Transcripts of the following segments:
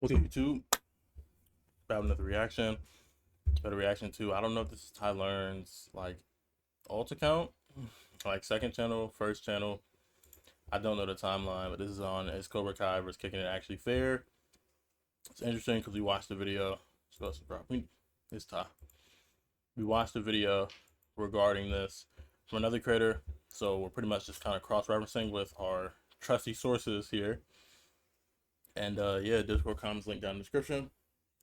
What's up, YouTube? About another reaction. Got a reaction to, I don't know if this is Ty Learn's like alt account, like second channel, first channel. I don't know the timeline, but this is on Is Cobra Kai versus Kicking It Actually Fair. It's interesting because we watched the video. It's Ty. We watched the video regarding this from another creator, so we're pretty much just kind of cross-referencing with our trusty sources here. And yeah, Discord comments link down in the description.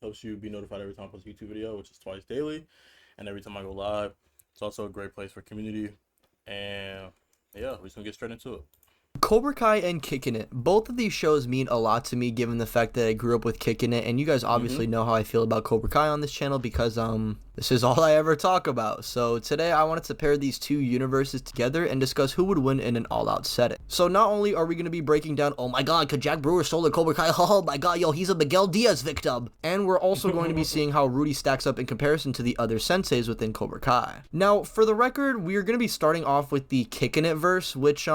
Helps you be notified every time I post a YouTube video, which is twice daily, and every time I go live. It's also a great place for community. And yeah, we're just gonna get straight into it. Cobra Kai and Kickin' It. Both of these shows mean a lot to me given the fact that I grew up with Kickin' It, and you guys obviously know how I feel about Cobra Kai on this channel because this is all I ever talk about. So today I wanted to pair these two universes together and discuss who would win in an all-out setting. So not only are we going to be breaking down, oh my god, could Jack Brewer stole the Cobra Kai? Oh my god, yo, he's a Miguel Diaz victim. And we're also going to be seeing how Rudy stacks up in comparison to the other senseis within Cobra Kai. Now, for the record, we're going to be starting off with the Kickin' It verse, which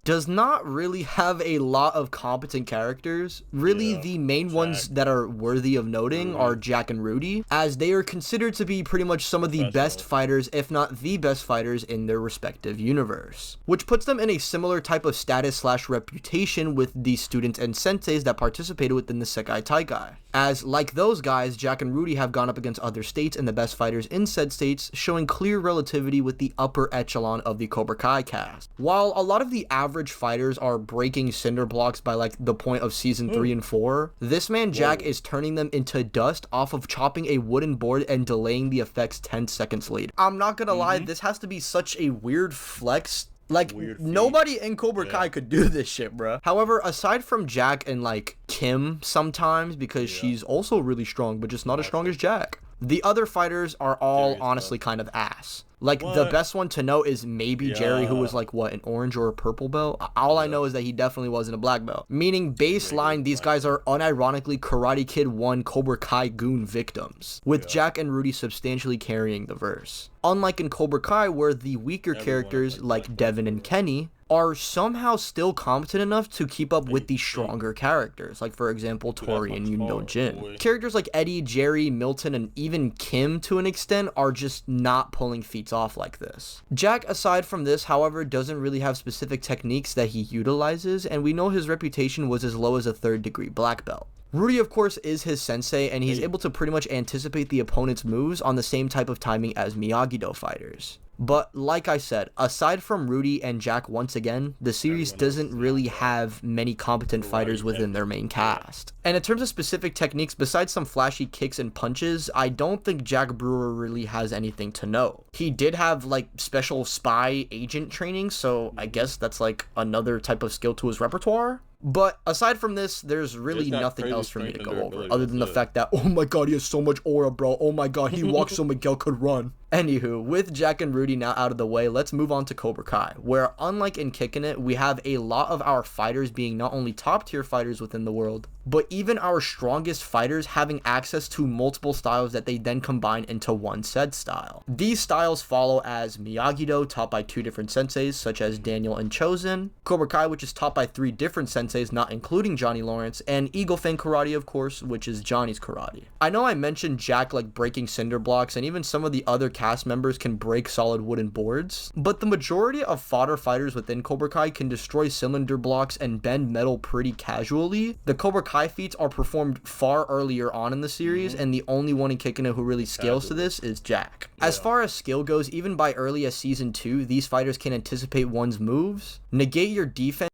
does not really have a lot of competent characters. Really, the main ones that are worthy of noting are Jack and Rudy, as they are considered to be pretty much some of the best fighters, if not the best fighters in their respective universe, which puts them in a similar type of status slash reputation with the students and senseis that participated within the Sekai Taikai. As, like those guys, Jack and Rudy have gone up against other states and the best fighters in said states, showing clear relativity with the upper echelon of the Cobra Kai cast. While a lot of the average fighters are breaking cinder blocks by like the point of season 3 and 4, this man Jack is turning them into dust off of chopping a wooden board and delaying the effects 10 seconds later. I'm not gonna lie, this has to be such a weird flex. Like, nobody in Cobra Kai could do this shit, bruh. However, aside from Jack and, like, Kim sometimes, because she's also really strong, but just not as strong as Jack, the other fighters are all honestly kind of ass. Like, the best one to know is maybe Jerry, who was like, what, an orange or a purple belt? All I know is that he definitely wasn't a black belt. Meaning, baseline, these guys are unironically Karate Kid 1 Cobra Kai goon victims, with Jack and Rudy substantially carrying the verse. Unlike in Cobra Kai, where the weaker characters, like Devin and Kenny, are somehow still competent enough to keep up with the stronger characters, like for example Tori and Jin. Characters like Eddie, Jerry, Milton, and even Kim to an extent are just not pulling feats off like this. Jack, aside from this, however, doesn't really have specific techniques that he utilizes, and we know his reputation was as low as a 3rd degree black belt. Rudy, of course, is his sensei, and he's able to pretty much anticipate the opponent's moves on the same type of timing as Miyagi-Do fighters. But like I said, aside from Rudy and Jack once again, the series doesn't really have many competent fighters within their main cast. And in terms of specific techniques, besides some flashy kicks and punches, I don't think Jack Brewer really has anything to know. He did have like special spy agent training, so I guess that's like another type of skill to his repertoire. But aside from this, there's really nothing else for me to go over, other than the fact that, oh my god, he has so much aura, bro. Oh my god, he walks so Miguel could run. Anywho, with Jack and Rudy now out of the way, let's move on to Cobra Kai, where unlike in Kickin' It, we have a lot of our fighters being not only top tier fighters within the world, but even our strongest fighters having access to multiple styles that they then combine into one said style. These styles follow as Miyagi-Do, taught by 2 different senseis, such as Daniel and Chosen, Cobra Kai, which is taught by 3 different senseis, not including Johnny Lawrence, and Eagle Fang Karate, of course, which is Johnny's karate. I know I mentioned Jack like breaking cinder blocks, and even some of the other cast members can break solid wooden boards, but the majority of fodder fighters within Cobra Kai can destroy cylinder blocks and bend metal pretty casually. The Cobra Kai feats are performed far earlier on in the series, and the only one in Kickin' It who really scales to this is Jack. As far as skill goes, even by early as season 2, these fighters can anticipate one's moves, negate your defense.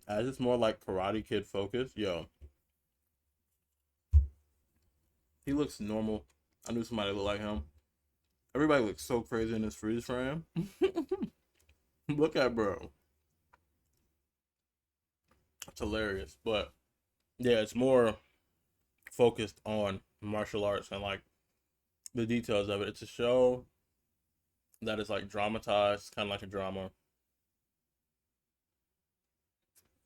As it's more like Karate Kid focused, yo. He looks normal. I knew somebody looked like him. Everybody looks so crazy in this freeze frame. Look at bro. It's hilarious. But yeah, it's more focused on martial arts and like the details of it. It's a show that is like dramatized, kind of like a drama,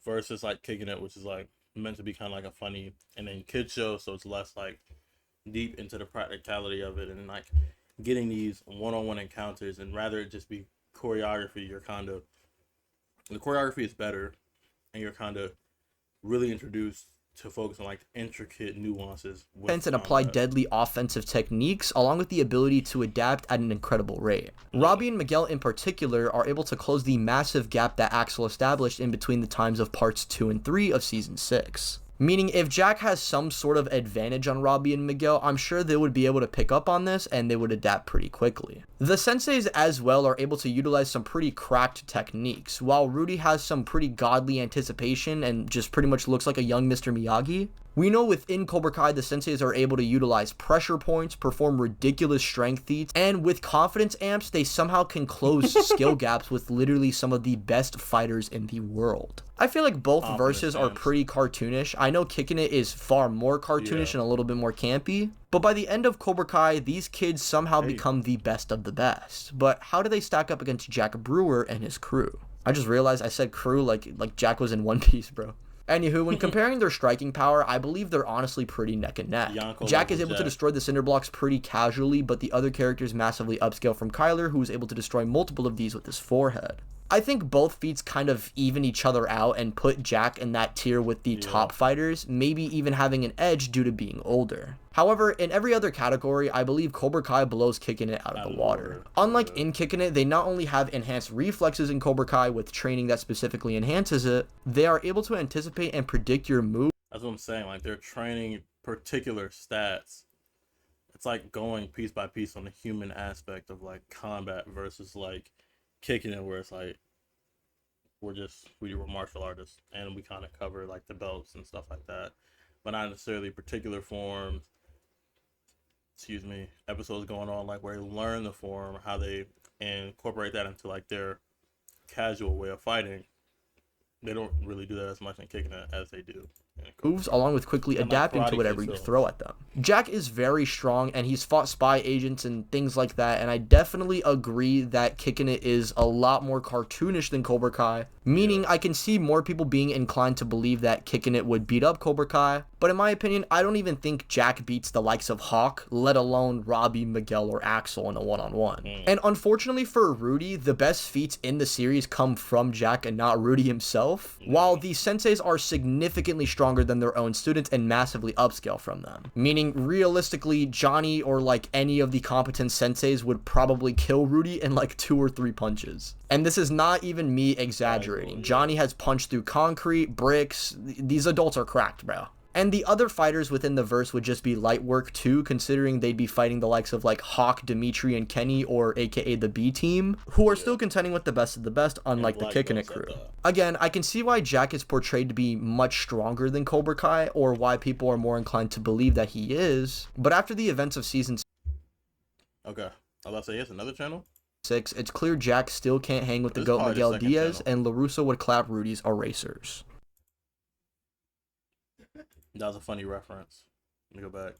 versus like Kicking It, which is like meant to be kind of like a funny and then kid show, so it's less like deep into the practicality of it and like getting these one-on-one encounters, and rather it just be choreography. You're kind of, the choreography is better and you're kind of really introduced to focus on like intricate nuances with and apply combat. deadly offensive techniques, along with the ability to adapt at an incredible rate. Robbie and Miguel in particular are able to close the massive gap that Axel established in between the times of parts 2 and 3 of season 6. Meaning, if Jack has some sort of advantage on Robbie and Miguel, I'm sure they would be able to pick up on this and they would adapt pretty quickly. The senseis as well are able to utilize some pretty cracked techniques, while Rudy has some pretty godly anticipation and just pretty much looks like a young Mr. Miyagi. We know within Cobra Kai, the senseis are able to utilize pressure points, perform ridiculous strength feats, and with confidence amps, they somehow can close skill gaps with literally some of the best fighters in the world. I feel like both verses are pretty cartoonish. I know Kickin' It is far more cartoonish and a little bit more campy, but by the end of Cobra Kai, these kids somehow become the best of the best. But how do they stack up against Jack Brewer and his crew? I just realized I said crew like Jack was in One Piece, bro. Anywho, when comparing their striking power, I believe they're honestly pretty neck and neck. Jack is able to destroy the cinder blocks pretty casually, but the other characters massively upscale from Kyler, who is able to destroy multiple of these with his forehead. I think both feats kind of even each other out and put Jack in that tier with the top fighters, maybe even having an edge due to being older. However, in every other category, I believe Cobra Kai blows Kickin' It out of the water. Unlike in Kickin' It, they not only have enhanced reflexes in Cobra Kai with training that specifically enhances it, they are able to anticipate and predict your moves. That's what I'm saying. Like, they're training particular stats. It's like going piece by piece on the human aspect of like combat versus like Kicking It, where it's like we were martial artists and we kind of cover like the belts and stuff like that, but not necessarily particular forms. Episodes going on like where they learn the form, how they incorporate that into like their casual way of fighting. They don't really do that as much in Kicking It as they do moves, along with quickly adapting to whatever you throw at them. Jack is very strong and he's fought spy agents and things like that, and I definitely agree that Kickin' It is a lot more cartoonish than Cobra Kai, meaning I can see more people being inclined to believe that Kickin' It would beat up Cobra Kai, but in my opinion, I don't even think Jack beats the likes of Hawk, let alone Robbie, Miguel, or Axel in a one-on-one. And unfortunately for Rudy, the best feats in the series come from Jack and not Rudy himself, while the senseis are significantly stronger than their own students and massively upscale from them. Meaning, realistically, Johnny or like any of the competent senseis would probably kill Rudy in like 2 or 3 punches. And this is not even me exaggerating. Johnny has punched through concrete, bricks. These adults are cracked, bro. And the other fighters within the verse would just be light work too, considering they'd be fighting the likes of like Hawk, Dimitri, and Kenny, or aka the B team, who are still contending with the best of the best, unlike the Kickin' It crew. Again, I can see why Jack is portrayed to be much stronger than Cobra Kai, or why people are more inclined to believe that he is, but after the events of season Okay, I was about to say, yes, another channel? 6, it's clear Jack still can't hang with the GOAT Miguel Diaz, and LaRusso would clap Rudy's erasers. That was a funny reference. Let me go back.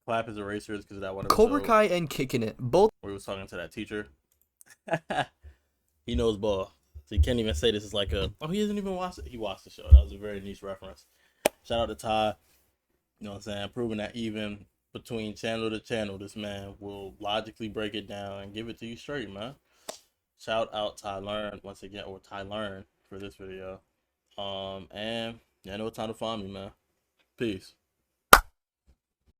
Clap his erasers because of that one episode. Cobra Kai and Kickin' It, both. Where he was talking to that teacher. He knows ball. So you can't even say this is like a, oh, he hasn't even watched it. He watched the show. That was a very niche reference. Shout out to Ty. You know what I'm saying? Proving that even between channel to channel, this man will logically break it down and give it to you straight, man. Shout out Ty Learn once again, or Ty Learn for this video. And yeah, I know what time to find me, man. Peace.